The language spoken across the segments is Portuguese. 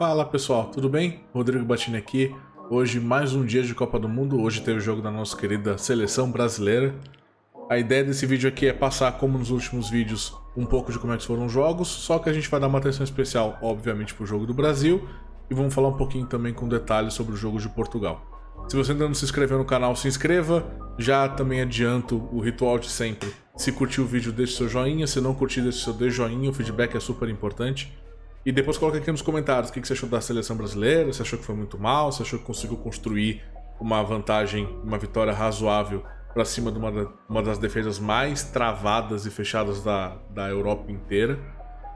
Fala pessoal, tudo bem? Rodrigo Battini aqui. Hoje mais um dia de Copa do Mundo. Hoje teve o jogo da nossa querida seleção brasileira. A ideia desse vídeo aqui é passar, como nos últimos vídeos, um pouco de como é que foram os jogos, só que a gente vai dar uma atenção especial, obviamente, para o jogo do Brasil e vamos falar um pouquinho também com detalhes sobre o jogo de Portugal. Se você ainda não se inscreveu no canal, se inscreva. Já também adianto o ritual de sempre. Se curtiu o vídeo, deixe seu joinha. Se não curtir, deixe seu joinha. O feedback é super importante. E depois coloca aqui nos comentários o que você achou da seleção brasileira, se achou que foi muito mal, se achou que conseguiu construir uma vantagem, uma vitória razoável para cima de uma das defesas mais travadas e fechadas da Europa inteira.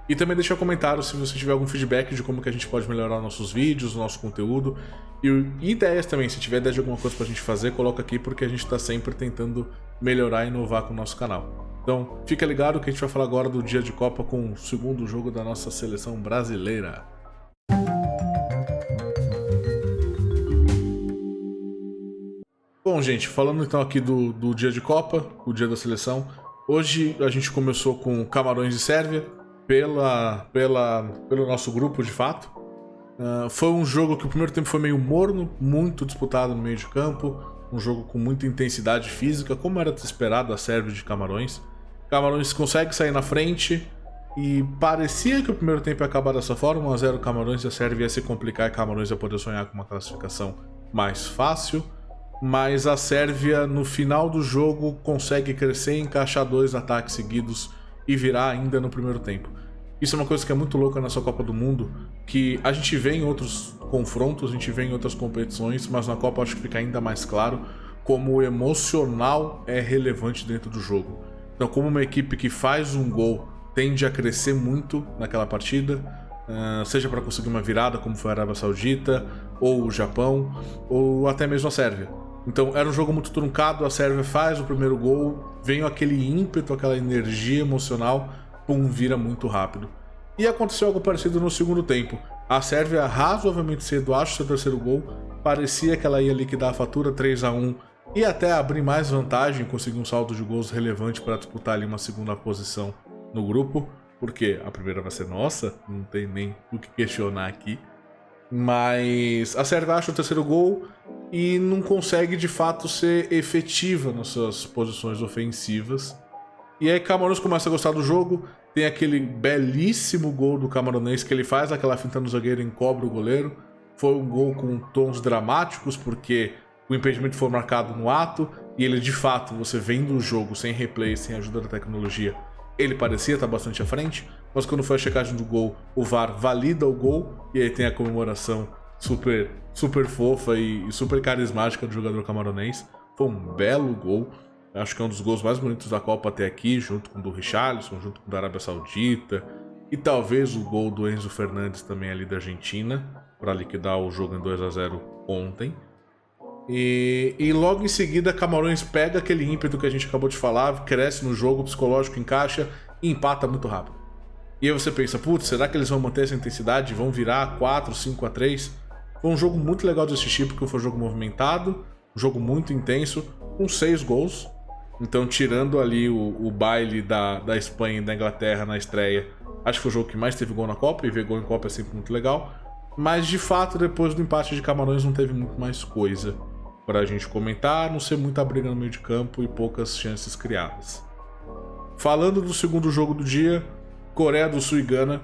E também deixa um comentário se você tiver algum feedback de como que a gente pode melhorar nossos vídeos, nosso conteúdo. E ideias também, se tiver ideia de alguma coisa pra gente fazer, coloca aqui porque a gente tá sempre tentando melhorar e inovar com o nosso canal. Então, fica ligado que a gente vai falar agora do dia de Copa com o segundo jogo da nossa seleção brasileira. Bom, gente, falando então aqui do dia de Copa, o dia da seleção. Hoje a gente começou com Camarões e Sérvia, pelo nosso grupo de fato. Foi um jogo que o primeiro tempo foi meio morno, muito disputado no meio de campo, um jogo com muita intensidade física, como era esperado a Sérvia de Camarões. Camarões consegue sair na frente e parecia que o primeiro tempo ia acabar dessa forma, 1-0 Camarões, e a Sérvia ia se complicar e Camarões ia poder sonhar com uma classificação mais fácil. Mas a Sérvia no final do jogo consegue crescer, encaixar 2 ataques seguidos e virar ainda no primeiro tempo. Isso é uma coisa que é muito louca nessa Copa do Mundo, que a gente vê em outros confrontos, a gente vê em outras competições, mas na Copa acho que fica ainda mais claro como o emocional é relevante dentro do jogo. Então, como uma equipe que faz um gol tende a crescer muito naquela partida, seja para conseguir uma virada, como foi a Arábia Saudita, ou o Japão, ou até mesmo a Sérvia. Então era um jogo muito truncado, a Sérvia faz o primeiro gol, vem aquele ímpeto, aquela energia emocional, pum, vira muito rápido. E aconteceu algo parecido no segundo tempo. A Sérvia razoavelmente cedo acha seu terceiro gol, parecia que ela ia liquidar a fatura 3-1 e até abrir mais vantagem, conseguir um saldo de gols relevante para disputar ali uma segunda posição no grupo, porque a primeira vai ser nossa, não tem nem o que questionar aqui. Mas a Sérvia acha o terceiro gol e não consegue de fato ser efetiva nas suas posições ofensivas. E aí Camarões começa a gostar do jogo, tem aquele belíssimo gol do camaronês que ele faz, aquela finta no zagueiro e encobre o goleiro. Foi um gol com tons dramáticos, porque o impedimento foi marcado no ato, e ele de fato, você vendo o jogo sem replay, sem ajuda da tecnologia, ele parecia estar bastante à frente, mas quando foi a checagem do gol, o VAR valida o gol, e aí tem a comemoração super fofa e super carismática do jogador camaronês. Foi um belo gol, acho que é um dos gols mais bonitos da Copa até aqui, junto com o do Richarlison, junto com o da Arábia Saudita, e talvez o gol do Enzo Fernandes também ali da Argentina, para liquidar o jogo em 2-0 ontem. E logo em seguida Camarões pega aquele ímpeto que a gente acabou de falar, cresce no jogo, o psicológico encaixa e empata muito rápido. E aí você pensa, putz, será que eles vão manter essa intensidade? Vão virar 4, 5-3? Foi um jogo muito legal de assistir porque foi um jogo movimentado, um jogo muito intenso, com 6 gols. Então, tirando ali o baile da Espanha e da Inglaterra na estreia, acho que foi o jogo que mais teve gol na Copa, e ver gol em Copa é sempre muito legal. Mas de fato, depois do empate de Camarões não teve muito mais coisa pra gente comentar, a não ser muita briga no meio de campo e poucas chances criadas. Falando do segundo jogo do dia, Coreia do Sul e Gana,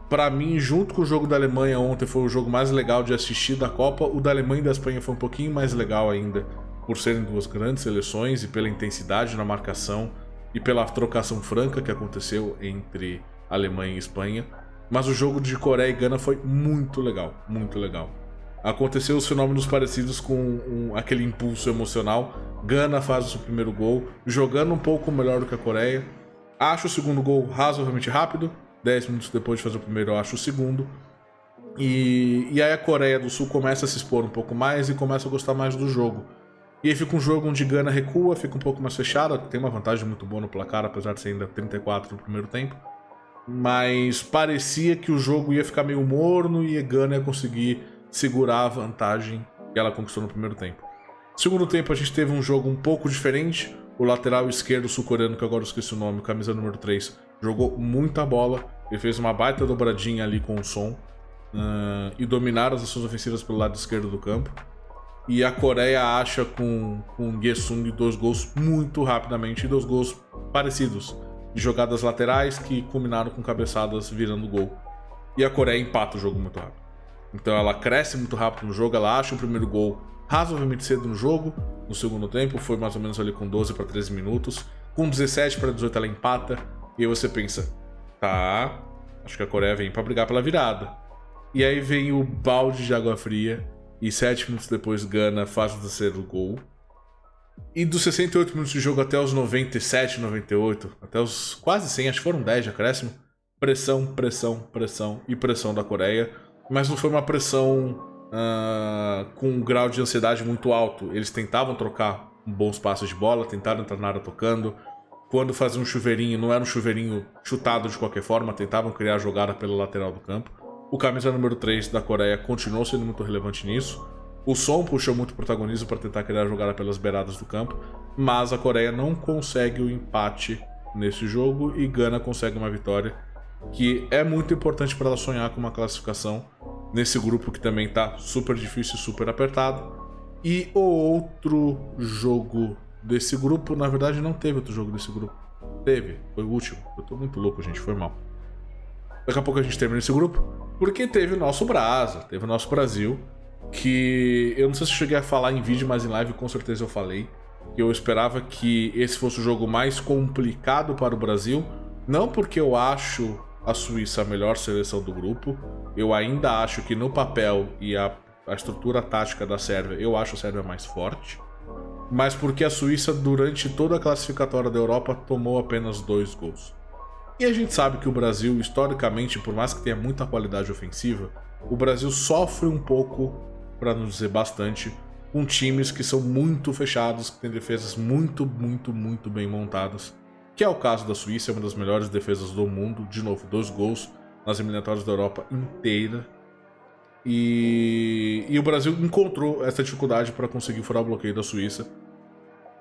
pra mim, junto com o jogo da Alemanha ontem, foi o jogo mais legal de assistir da Copa. O da Alemanha e da Espanha foi um pouquinho mais legal ainda, por serem duas grandes seleções e pela intensidade na marcação e pela trocação franca que aconteceu entre Alemanha e Espanha. Mas o jogo de Coreia e Gana foi muito legal, muito legal. Aconteceu os fenômenos parecidos com aquele impulso emocional. Gana faz o seu primeiro gol, jogando um pouco melhor do que a Coreia. Acho o segundo gol razoavelmente rápido. 10 minutos depois de fazer o primeiro, eu acho o segundo. E aí a Coreia do Sul começa a se expor um pouco mais e começa a gostar mais do jogo. E aí fica um jogo onde Gana recua, fica um pouco mais fechada, tem uma vantagem muito boa no placar, apesar de ser ainda 34 no primeiro tempo. Mas parecia que o jogo ia ficar meio morno e a Gana ia conseguir segurar a vantagem que ela conquistou no primeiro tempo. No segundo tempo a gente teve um jogo um pouco diferente. O lateral esquerdo sul-coreano, que agora eu esqueci o nome, camisa número 3, jogou muita bola. Ele fez uma baita dobradinha ali com o Son. e dominaram as ações ofensivas pelo lado esquerdo do campo. E a Coreia acha com o Gye-sung 2 gols muito rapidamente, 2 gols parecidos, de jogadas laterais que culminaram com cabeçadas virando gol. E a Coreia empata o jogo muito rápido. Então ela cresce muito rápido no jogo, ela acha o primeiro gol razoavelmente cedo no jogo, no segundo tempo, foi mais ou menos ali com 12 para 13 minutos. Com 17 para 18 ela empata, e aí você pensa, tá, acho que a Coreia vem para brigar pela virada. E aí vem o balde de água fria, e 7 minutos depois Gana faz o terceiro gol. E dos 68 minutos de jogo até os 97, 98, até os quase 100, acho que foram 10 de acréscimo, pressão, pressão, pressão e pressão da Coreia. Mas não foi uma pressão com um grau de ansiedade muito alto. Eles tentavam trocar bons passos de bola, tentaram entrar na área tocando. Quando faziam um chuveirinho, não era um chuveirinho chutado de qualquer forma, tentavam criar a jogada pela lateral do campo. O camisa número 3 da Coreia continuou sendo muito relevante nisso. O Son puxou muito protagonismo para tentar criar a jogada pelas beiradas do campo, mas a Coreia não consegue o empate nesse jogo e Gana consegue uma vitória que é muito importante para ela sonhar com uma classificação nesse grupo que também tá super difícil e super apertado. E o outro jogo desse grupo, na verdade não teve outro jogo desse grupo. Teve, foi o último. Eu tô muito louco, gente, foi mal. Daqui a pouco a gente termina esse grupo, porque teve o nosso Brasa, teve o nosso Brasil, que eu não sei se eu cheguei a falar em vídeo, mas em live com certeza eu falei, que eu esperava que esse fosse o jogo mais complicado para o Brasil, não porque eu acho a Suíça a melhor seleção do grupo, eu ainda acho que no papel e a estrutura tática da Sérvia, eu acho a Sérvia mais forte, mas porque a Suíça durante toda a classificatória da Europa tomou apenas 2 gols. E a gente sabe que o Brasil, historicamente, por mais que tenha muita qualidade ofensiva, o Brasil sofre um pouco, para não dizer bastante, com times que são muito fechados, que têm defesas muito bem montadas, que é o caso da Suíça, é uma das melhores defesas do mundo, de novo, 2 gols nas eliminatórias da Europa inteira. E o Brasil encontrou essa dificuldade para conseguir furar o bloqueio da Suíça.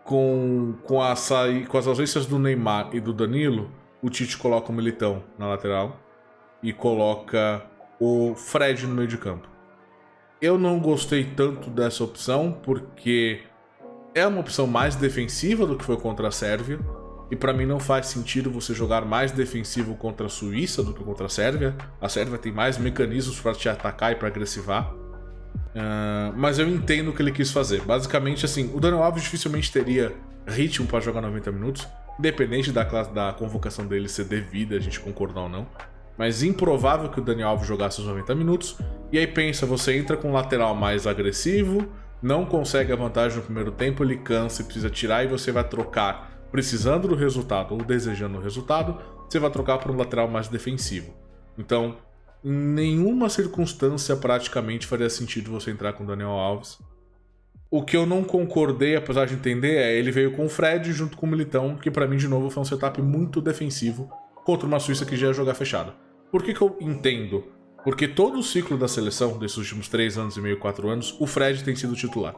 Com as ausências do Neymar e do Danilo, o Tite coloca o Militão na lateral e coloca o Fred no meio de campo. Eu não gostei tanto dessa opção porque é uma opção mais defensiva do que foi contra a Sérvia, e para mim não faz sentido você jogar mais defensivo contra a Suíça do que contra a Sérvia. A Sérvia tem mais mecanismos para te atacar e para agressivar. Mas eu entendo o que ele quis fazer. Basicamente, assim, o Daniel Alves dificilmente teria ritmo para jogar 90 minutos, independente da convocação dele ser devida, a gente concordar ou não. Mas improvável que o Daniel Alves jogasse os 90 minutos. E aí pensa, você entra com um lateral mais agressivo, não consegue a vantagem no primeiro tempo, ele cansa e precisa tirar, e você vai trocar, precisando do resultado ou desejando o resultado, você vai trocar por um lateral mais defensivo. Então, em nenhuma circunstância praticamente faria sentido você entrar com o Daniel Alves. O que eu não concordei, apesar de entender, é ele veio com o Fred junto com o Militão, que pra mim, de novo, foi um setup muito defensivo contra uma Suíça que já ia jogar fechado. Por que eu entendo? Porque todo o ciclo da seleção, desses últimos 3 anos e meio, 4 anos, o Fred tem sido titular.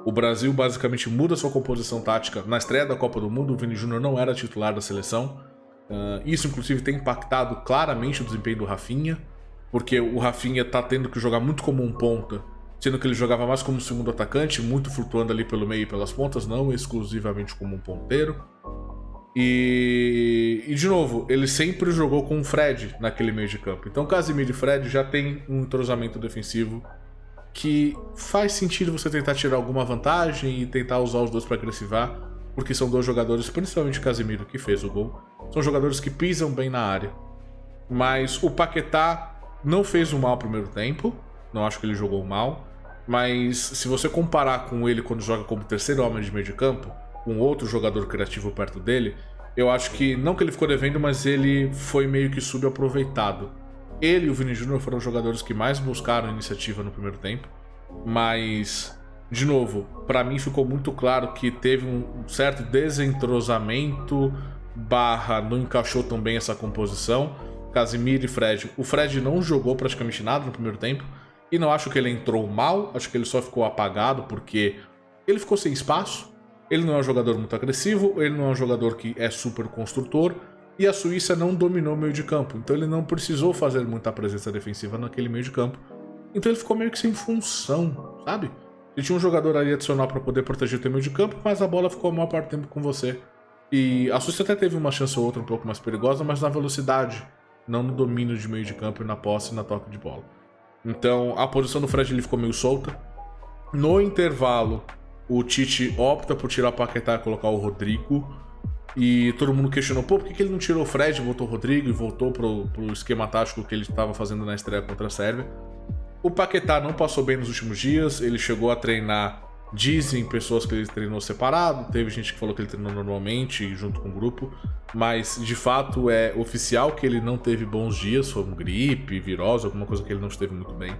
O Brasil basicamente muda sua composição tática. Na estreia da Copa do Mundo, o Vini Júnior não era titular da seleção. Isso, inclusive, tem impactado claramente o desempenho do Rafinha, porque o Rafinha tá tendo que jogar muito como um ponta, sendo que ele jogava mais como um segundo atacante, muito flutuando ali pelo meio e pelas pontas, não exclusivamente como um ponteiro. E de novo, ele sempre jogou com o Fred naquele meio de campo. Então Casemiro e Fred já tem um entrosamento defensivo que faz sentido você tentar tirar alguma vantagem e tentar usar os dois para agressivar, porque são 2 jogadores, principalmente o Casemiro, que fez o gol, são jogadores que pisam bem na área. Mas o Paquetá não fez um mau primeiro tempo, não acho que ele jogou mal, mas se você comparar com ele quando joga como terceiro homem de meio de campo, um outro jogador criativo perto dele, eu acho que, não que ele ficou devendo, mas ele foi meio que subaproveitado. Ele e o Vini Júnior foram os jogadores que mais buscaram iniciativa no primeiro tempo, mas, de novo, pra mim ficou muito claro que teve um certo desentrosamento, não encaixou tão bem essa composição. Casemiro e Fred. O Fred não jogou praticamente nada no primeiro tempo, e não acho que ele entrou mal, acho que ele só ficou apagado porque ele ficou sem espaço. Ele não é um jogador muito agressivo, ele não é um jogador que é super construtor, e a Suíça não dominou o meio de campo, então ele não precisou fazer muita presença defensiva naquele meio de campo. Então ele ficou meio que sem função, sabe? Ele tinha um jogador ali adicional para poder proteger o teu meio de campo, mas a bola ficou a maior parte do tempo com você. E a Suíça até teve uma chance ou outra um pouco mais perigosa, mas na velocidade, não no domínio de meio de campo e na posse e na toque de bola. Então a posição do Fred ele ficou meio solta. No intervalo, o Tite opta por tirar o Paquetá e colocar o Rodrigo. E todo mundo questionou, pô, por que ele não tirou o Fred, voltou o Rodrigo e voltou pro esquema tático que ele estava fazendo na estreia contra a Sérvia. O Paquetá não passou bem nos últimos dias, ele chegou a treinar, dizem pessoas que ele treinou separado, teve gente que falou que ele treinou normalmente, junto com o grupo, mas de fato é oficial que ele não teve bons dias, foi um gripe, virose, alguma coisa que ele não esteve muito bem.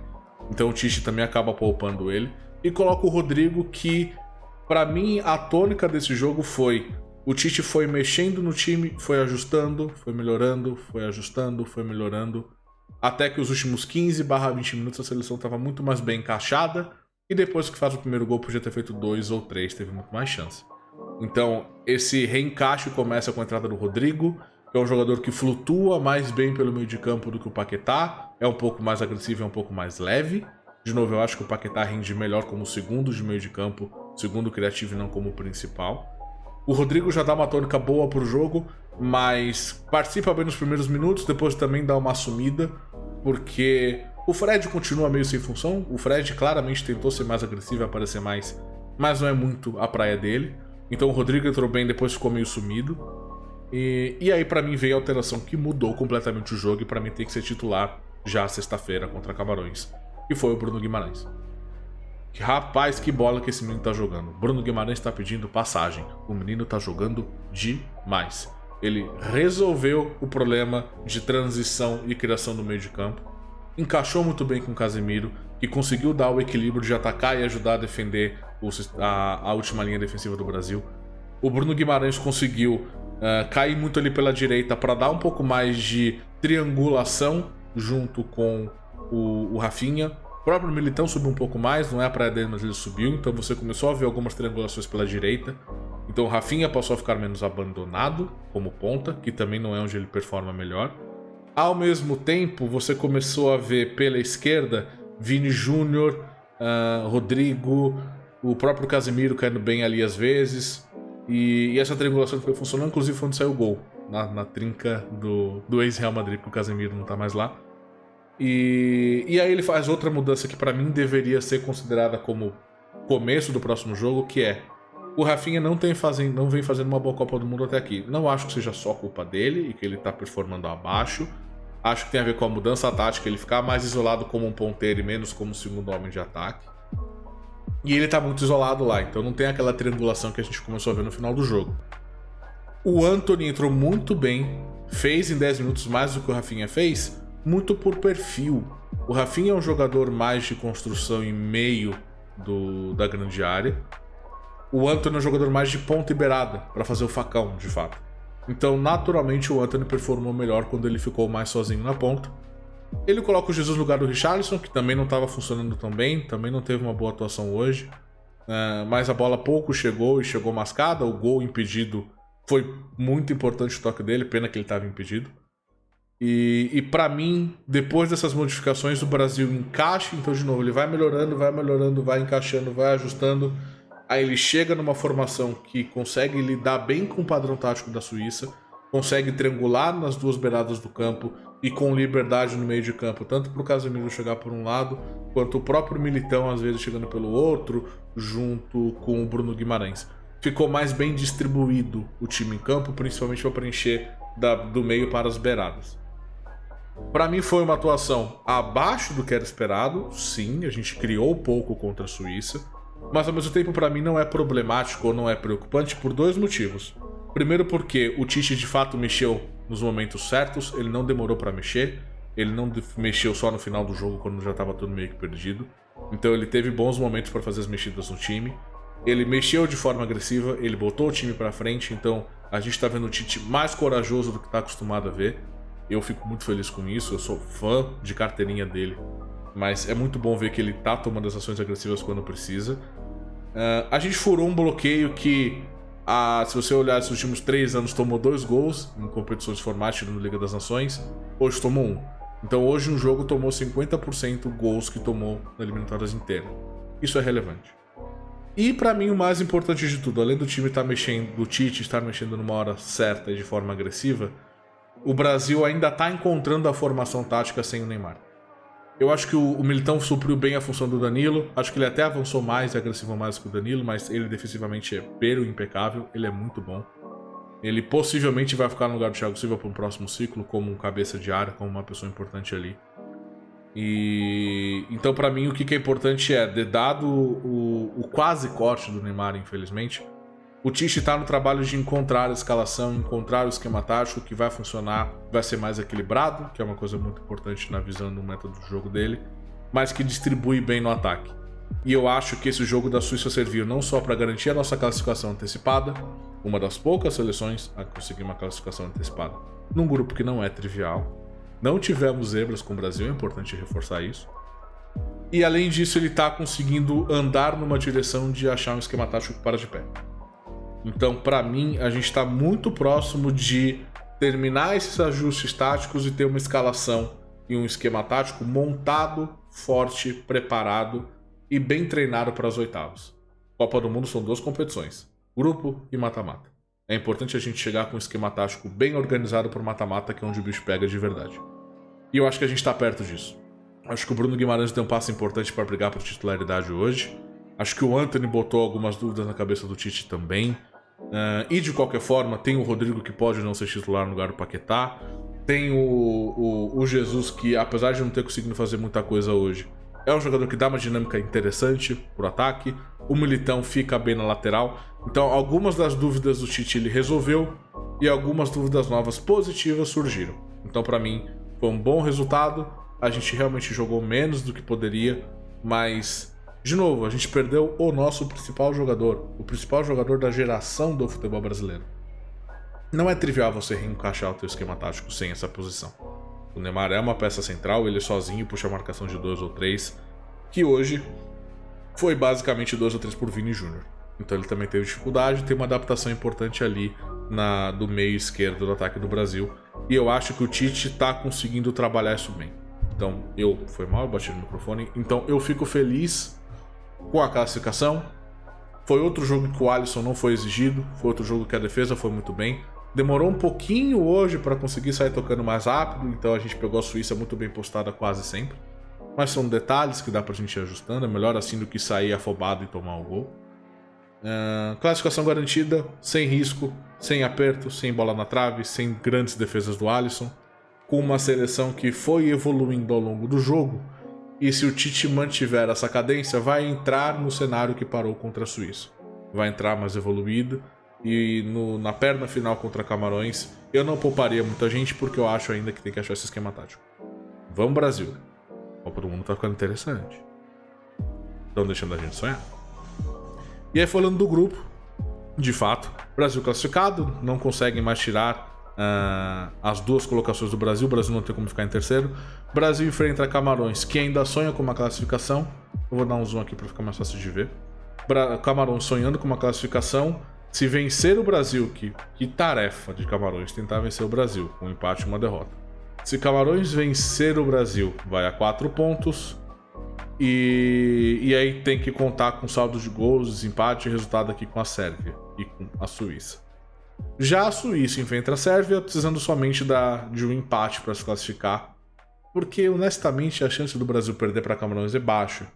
Então o Tite também acaba poupando ele. E coloca o Rodrigo, que pra mim a tônica desse jogo foi: o Tite foi mexendo no time, foi ajustando, foi melhorando, foi ajustando, foi melhorando, até que os últimos 15/20 minutos a seleção estava muito mais bem encaixada, e depois que faz o primeiro gol podia ter feito 2 ou 3, teve muito mais chance. Então esse reencaixe começa com a entrada do Rodrigo, que é um jogador que flutua mais bem pelo meio de campo do que o Paquetá, é um pouco mais agressivo, é um pouco mais leve. De novo, eu acho que o Paquetá rende melhor como segundo de meio de campo, segundo criativo e não como principal. O Rodrigo já dá uma tônica boa pro jogo, mas participa bem nos primeiros minutos, depois também dá uma sumida, porque o Fred continua meio sem função. O Fred claramente tentou ser mais agressivo e aparecer mais, mas não é muito a praia dele. Então o Rodrigo entrou bem, depois ficou meio sumido. E aí pra mim veio a alteração que mudou completamente o jogo, e pra mim tem que ser titular já sexta-feira contra Camarões, que foi o Bruno Guimarães. Rapaz, que bola que esse menino tá jogando. Bruno Guimarães tá pedindo passagem. O menino tá jogando demais. Ele resolveu o problema de transição e criação no meio de campo. Encaixou muito bem com o Casemiro, que conseguiu dar o equilíbrio de atacar e ajudar a defender a última linha defensiva do Brasil. O Bruno Guimarães conseguiu cair muito ali pela direita para dar um pouco mais de triangulação junto com o Rafinha. O próprio Militão subiu um pouco mais, não é a praia dele, mas ele subiu, então você começou a ver algumas triangulações pela direita. Então o Rafinha passou a ficar menos abandonado como ponta, que também não é onde ele performa melhor. Ao mesmo tempo, você começou a ver pela esquerda Vini Júnior, Rodrigo, o próprio Casemiro caindo bem ali às vezes. E essa triangulação foi funcionando, inclusive quando saiu o gol, na trinca do ex-Real Madrid, porque o Casemiro não tá mais lá. E aí ele faz outra mudança que pra mim deveria ser considerada como começo do próximo jogo, que é: o Rafinha não vem fazendo uma boa Copa do Mundo até aqui. Não acho que seja só culpa dele e que ele tá performando abaixo. Acho que tem a ver com a mudança tática, ele ficar mais isolado como um ponteiro e menos como segundo homem de ataque. E ele tá muito isolado lá, então não tem aquela triangulação que a gente começou a ver no final do jogo. O Antony entrou muito bem, fez em 10 minutos mais do que o Rafinha fez, muito por perfil. O Rafinha é um jogador mais de construção em meio da grande área. O Antony é um jogador mais de ponta e beirada, para fazer o facão, de fato. Então, naturalmente, o Antony performou melhor quando ele ficou mais sozinho na ponta. Ele coloca o Jesus no lugar do Richarlison, que também não estava funcionando tão bem, também não teve uma boa atuação hoje. Mas a bola pouco chegou e chegou mascada. O gol impedido foi muito importante, o toque dele, pena que ele estava impedido. E para mim, depois dessas modificações, o Brasil encaixa. Então, de novo, ele vai melhorando, vai encaixando, vai ajustando. Aí ele chega numa formação que consegue lidar bem com o padrão tático da Suíça, consegue triangular nas duas beiradas do campo e com liberdade no meio de campo, tanto para o Casemiro chegar por um lado, quanto o próprio Militão às vezes chegando pelo outro, junto com o Bruno Guimarães. Ficou mais bem distribuído o time em campo, principalmente para preencher do meio para as beiradas. Para mim foi uma atuação abaixo do que era esperado. Sim, a gente criou pouco contra a Suíça, mas ao mesmo tempo para mim não é problemático ou não é preocupante por dois motivos. Primeiro, porque o Tite de fato mexeu nos momentos certos, ele não demorou para mexer, ele não mexeu só no final do jogo quando já estava tudo meio que perdido. Então ele teve bons momentos para fazer as mexidas no time. Ele mexeu de forma agressiva, ele botou o time para frente, então a gente está vendo o Tite mais corajoso do que está acostumado a ver. Eu fico muito feliz com isso, eu sou fã de carteirinha dele, mas é muito bom ver que ele tá tomando as ações agressivas quando precisa. A gente furou um bloqueio que Se você olhar esses últimos 3 anos, tomou 2 gols em competições de formato no Liga das Nações. Hoje tomou 1. Então hoje um jogo tomou 50% gols que tomou na eliminatórias inteira. Isso é relevante. E pra mim o mais importante de tudo, além do time estar mexendo, do Tite estar mexendo numa hora certa e de forma agressiva, o Brasil ainda tá encontrando a formação tática sem o Neymar. Eu acho que o Militão supriu bem a função do Danilo. Acho que ele até avançou mais e agressivou mais que o Danilo, mas ele defensivamente é impecável, ele é muito bom. Ele possivelmente vai ficar no lugar do Thiago Silva para um próximo ciclo, como um cabeça de área, como uma pessoa importante ali. E então, pra mim, o que é importante é, dado o quase corte do Neymar, infelizmente, o Tite tá no trabalho de encontrar a escalação, encontrar o esquema tático que vai funcionar, vai ser mais equilibrado, que é uma coisa muito importante na visão do método de jogo dele, mas que distribui bem no ataque. E eu acho que esse jogo da Suíça serviu não só para garantir a nossa classificação antecipada, uma das poucas seleções a conseguir uma classificação antecipada, num grupo que não é trivial. Não tivemos zebras com o Brasil, é importante reforçar isso. E além disso, ele tá conseguindo andar numa direção de achar um esquema tático que para de pé. Então, pra mim, a gente tá muito próximo de terminar esses ajustes táticos e ter uma escalação e um esquema tático montado, forte, preparado e bem treinado para as oitavas. Copa do Mundo são 2 competições, grupo e mata-mata. É importante a gente chegar com um esquema tático bem organizado para o mata-mata, que é onde o bicho pega de verdade. E eu acho que a gente tá perto disso. Acho que o Bruno Guimarães tem um passo importante para brigar por titularidade hoje. Acho que o Antony botou algumas dúvidas na cabeça do Tite também. E de qualquer forma, tem o Rodrigo que pode não ser titular no lugar do Paquetá. Tem o Jesus que, apesar de não ter conseguido fazer muita coisa hoje, é um jogador que dá uma dinâmica interessante pro ataque. O Militão fica bem na lateral. Então algumas das dúvidas do Tite ele resolveu e algumas dúvidas novas positivas surgiram. Então pra mim foi um bom resultado. A gente realmente jogou menos do que poderia, mas de novo, a gente perdeu o nosso principal jogador, o principal jogador da geração do futebol brasileiro. Não é trivial você reencaixar o teu esquema tático sem essa posição. O Neymar é uma peça central, ele sozinho puxa a marcação de 2 ou 3, que hoje foi basicamente 2 ou 3 por Vini Júnior. Então ele também teve dificuldade, tem uma adaptação importante ali do meio esquerdo do ataque do Brasil. E eu acho que o Tite tá conseguindo trabalhar isso bem. Então, foi mal, eu bati no microfone. Então eu fico feliz com a classificação. Foi outro jogo que o Alisson não foi exigido, foi outro jogo que a defesa foi muito bem. Demorou um pouquinho hoje para conseguir sair tocando mais rápido, então a gente pegou a Suíça muito bem postada quase sempre. Mas são detalhes que dá pra gente ir ajustando, é melhor assim do que sair afobado e tomar o gol. Classificação garantida, sem risco, sem aperto, sem bola na trave, sem grandes defesas do Alisson, com uma seleção que foi evoluindo ao longo do jogo. E se o Tite mantiver essa cadência, vai entrar no cenário que parou contra a Suíça. Vai entrar mais evoluído. E na perna final contra Camarões, eu não pouparia muita gente, porque eu acho ainda que tem que achar esse esquema tático. Vamos, Brasil. A Copa do Mundo tá ficando interessante. Estão deixando a gente sonhar. E aí, falando do grupo, de fato, Brasil classificado, não conseguem mais tirar as 2 colocações do Brasil. O Brasil não tem como ficar em terceiro. O Brasil enfrenta Camarões, que ainda sonha com uma classificação. Eu vou dar um zoom aqui para ficar mais fácil de ver. Camarões sonhando com uma classificação. Se vencer o Brasil, que tarefa de Camarões tentar vencer o Brasil, com um empate e uma derrota. Se Camarões vencer o Brasil, vai a 4 pontos. E aí tem que contar com saldo de gols, desempate e resultado aqui com a Sérvia e com a Suíça. Já a Suíça enfrenta a Sérvia precisando somente de um empate para se classificar, porque honestamente a chance do Brasil perder para Camarões é baixa.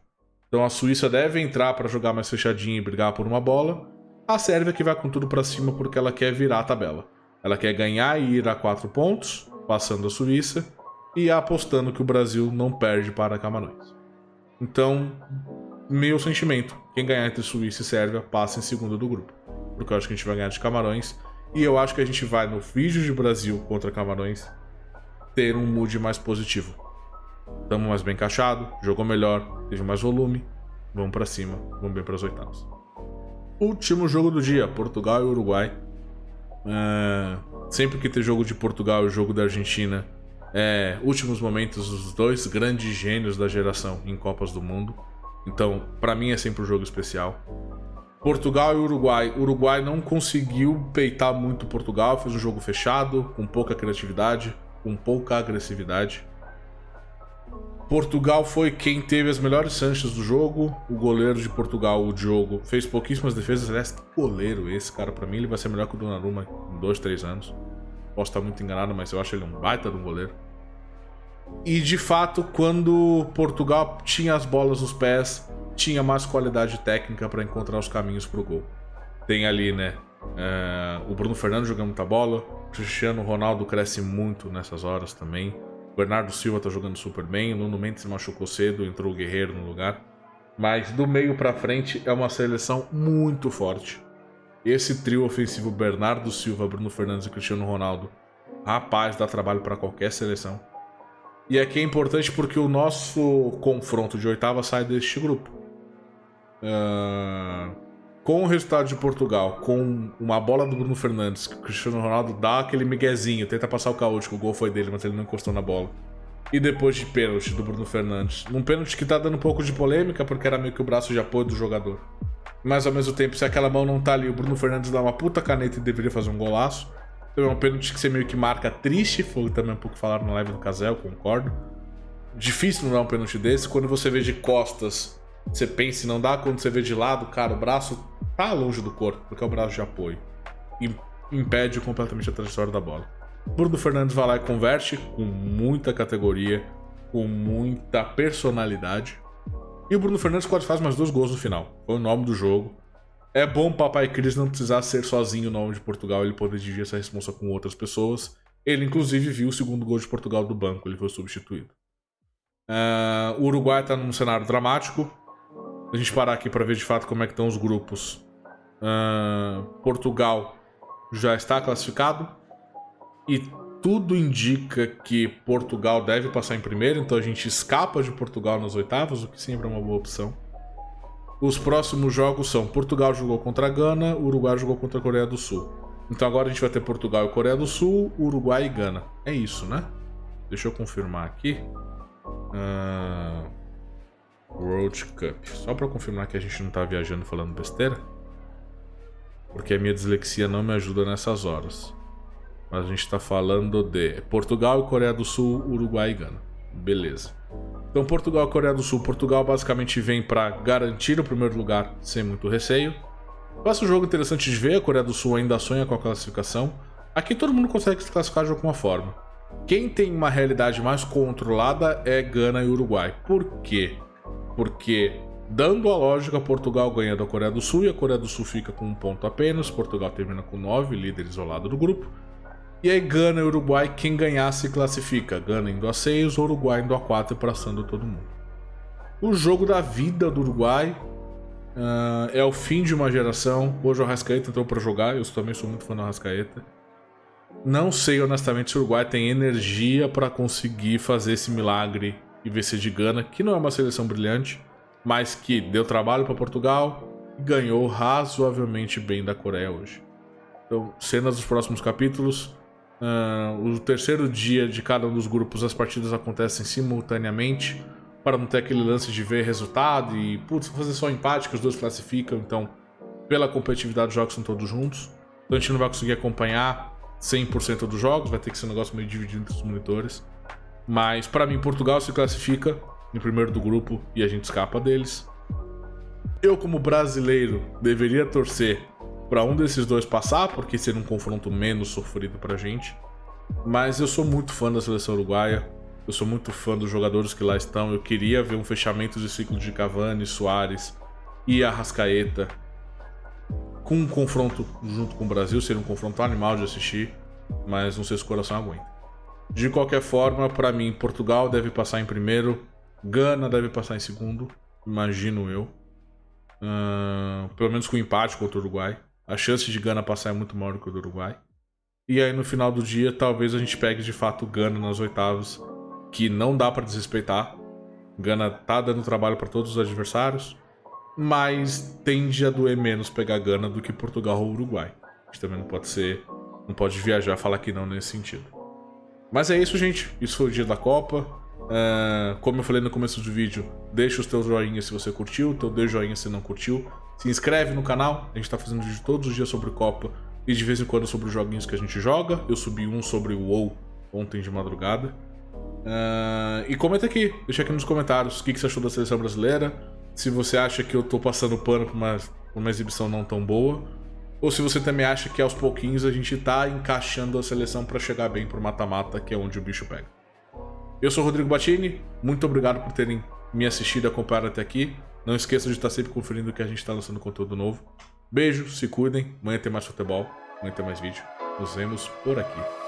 Então a Suíça deve entrar para jogar mais fechadinho e brigar por uma bola. A Sérvia que vai com tudo para cima porque ela quer virar a tabela. Ela quer ganhar e ir a 4 pontos, passando a Suíça, e apostando que o Brasil não perde para Camarões. Então, meu sentimento, quem ganhar entre Suíça e Sérvia passa em segundo do grupo. Porque eu acho que a gente vai ganhar de Camarões. E eu acho que a gente vai, no vídeo de Brasil contra Camarões, ter um mood mais positivo. Estamos mais bem encaixado, jogou melhor, teve mais volume. Vamos pra cima, vamos bem pras oitavas. Último jogo do dia, Portugal e Uruguai. Sempre que tem jogo de Portugal e jogo da Argentina, últimos momentos dos 2 grandes gênios da geração em Copas do Mundo. Então, pra mim é sempre um jogo especial. Portugal e Uruguai. O Uruguai não conseguiu peitar muito Portugal, fez um jogo fechado, com pouca criatividade, com pouca agressividade. Portugal foi quem teve as melhores chances do jogo. O goleiro de Portugal, o Diogo, fez pouquíssimas defesas. Aliás, que goleiro esse, cara. Pra mim ele vai ser melhor que o Donnarumma em 2, 3 anos. Posso estar muito enganado, mas eu acho ele um baita de um goleiro. E de fato, quando Portugal tinha as bolas nos pés, tinha mais qualidade técnica para encontrar os caminhos pro gol. Tem ali, né, o Bruno Fernandes jogando muita bola, o Cristiano Ronaldo cresce muito nessas horas também, o Bernardo Silva tá jogando super bem, o Nuno Mendes se machucou cedo, entrou o Guerreiro no lugar. Mas do meio pra frente é uma seleção muito forte. Esse trio ofensivo Bernardo Silva, Bruno Fernandes e Cristiano Ronaldo, rapaz, dá trabalho para qualquer seleção. E aqui é importante porque o nosso confronto de oitava sai deste grupo. Com o resultado de Portugal, com uma bola do Bruno Fernandes, que o Cristiano Ronaldo dá aquele miguezinho, tenta passar o caótico, o gol foi dele, mas ele não encostou na bola. E depois de pênalti do Bruno Fernandes. Num pênalti que tá dando um pouco de polêmica, porque era meio que o braço de apoio do jogador. Mas ao mesmo tempo, se aquela mão não tá ali, o Bruno Fernandes dá uma puta caneta e deveria fazer um golaço. Então é um pênalti que você meio que marca triste, foi também um pouco falaram na live do Casel, concordo. Difícil não dar um pênalti desse. Quando você vê de costas, você pensa em não dá. Quando você vê de lado, cara, o braço tá longe do corpo, porque é o braço de apoio. E impede completamente a trajetória da bola. Bruno Fernandes vai lá e converte com muita categoria, com muita personalidade. E o Bruno Fernandes quase faz mais 2 gols no final. Foi o nome do jogo. É bom o Papai Cris não precisar ser sozinho o nome de Portugal, ele poder dividir essa responsa com outras pessoas. Ele, inclusive, viu o segundo gol de Portugal do banco, ele foi substituído. O Uruguai está num cenário dramático. A gente parar aqui para ver de fato como é que estão os grupos. Portugal já está classificado. E tudo indica que Portugal deve passar em primeiro, então a gente escapa de Portugal nas oitavas, o que sempre é uma boa opção. Os próximos jogos são: Portugal jogou contra a Gana, Uruguai jogou contra a Coreia do Sul. Então agora a gente vai ter Portugal e Coreia do Sul, Uruguai e Gana. É isso, né? Deixa eu confirmar aqui. World Cup. Só pra confirmar que a gente não tá viajando falando besteira. Porque a minha dislexia não me ajuda nessas horas. Mas a gente tá falando de Portugal e Coreia do Sul, Uruguai e Gana. Beleza. Então Portugal e Coreia do Sul. Portugal basicamente vem para garantir o primeiro lugar sem muito receio. Vai ser um jogo interessante de ver. A Coreia do Sul ainda sonha com a classificação. Aqui todo mundo consegue se classificar de alguma forma. Quem tem uma realidade mais controlada é Gana e Uruguai. Por quê? Porque, dando a lógica, Portugal ganha da Coreia do Sul e a Coreia do Sul fica com 1 ponto apenas. Portugal termina com 9, líder isolado do grupo. E aí Gana e Uruguai, quem ganhar se classifica. Gana indo a 6, Uruguai indo a 4 e passando todo mundo. O jogo da vida do Uruguai é o fim de uma geração. Hoje o Arrascaeta entrou para jogar, eu também sou muito fã do Arrascaeta. Não sei honestamente se o Uruguai tem energia para conseguir fazer esse milagre e vencer de Gana, que não é uma seleção brilhante, mas que deu trabalho para Portugal e ganhou razoavelmente bem da Coreia hoje. Então, cenas dos próximos capítulos. O terceiro dia de cada um dos grupos, as partidas acontecem simultaneamente, para não ter aquele lance de ver resultado e, putz, fazer só empate que os dois classificam. Então, pela competitividade, os jogos são todos juntos. Então a gente não vai conseguir acompanhar 100% dos jogos, vai ter que ser um negócio meio dividido entre os monitores. Mas, para mim, Portugal se classifica em primeiro do grupo e a gente escapa deles. Eu, como brasileiro, deveria torcer para um desses dois passar, porque seria um confronto menos sofrido pra gente. Mas eu sou muito fã da seleção uruguaia. Eu sou muito fã dos jogadores que lá estão. Eu queria ver um fechamento de ciclo de Cavani, Suárez e Arrascaeta com um confronto junto com o Brasil. Seria um confronto animal de assistir, mas não sei se o coração aguenta. De qualquer forma, para mim, Portugal deve passar em primeiro, Gana deve passar em segundo, imagino eu. Pelo menos com empate contra o Uruguai. A chance de Gana passar é muito maior que o do Uruguai. E aí no final do dia, talvez a gente pegue de fato Gana nas oitavas, que não dá pra desrespeitar. Gana tá dando trabalho para todos os adversários, mas tende a doer menos pegar Gana do que Portugal ou Uruguai. A gente também não pode viajar e falar que não nesse sentido. Mas é isso, gente. Isso foi o dia da Copa. Como eu falei no começo do vídeo, deixa os teus joinhas se você curtiu, teu dê joinha se não curtiu. Se inscreve no canal, a gente tá fazendo vídeo todos os dias sobre Copa e de vez em quando sobre os joguinhos que a gente joga. Eu subi um sobre o WoW ontem de madrugada. E comenta aqui, deixa aqui nos comentários o que você achou da seleção brasileira. Se você acha que eu tô passando pano por uma exibição não tão boa, ou se você também acha que aos pouquinhos a gente tá encaixando a seleção pra chegar bem pro mata-mata, que é onde o bicho pega. Eu sou o Rodrigo Battini, muito obrigado por terem me assistido e acompanhado até aqui. Não esqueça de estar sempre conferindo que a gente tá lançando conteúdo novo. Beijo, se cuidem, amanhã tem mais futebol, amanhã tem mais vídeo. Nos vemos por aqui.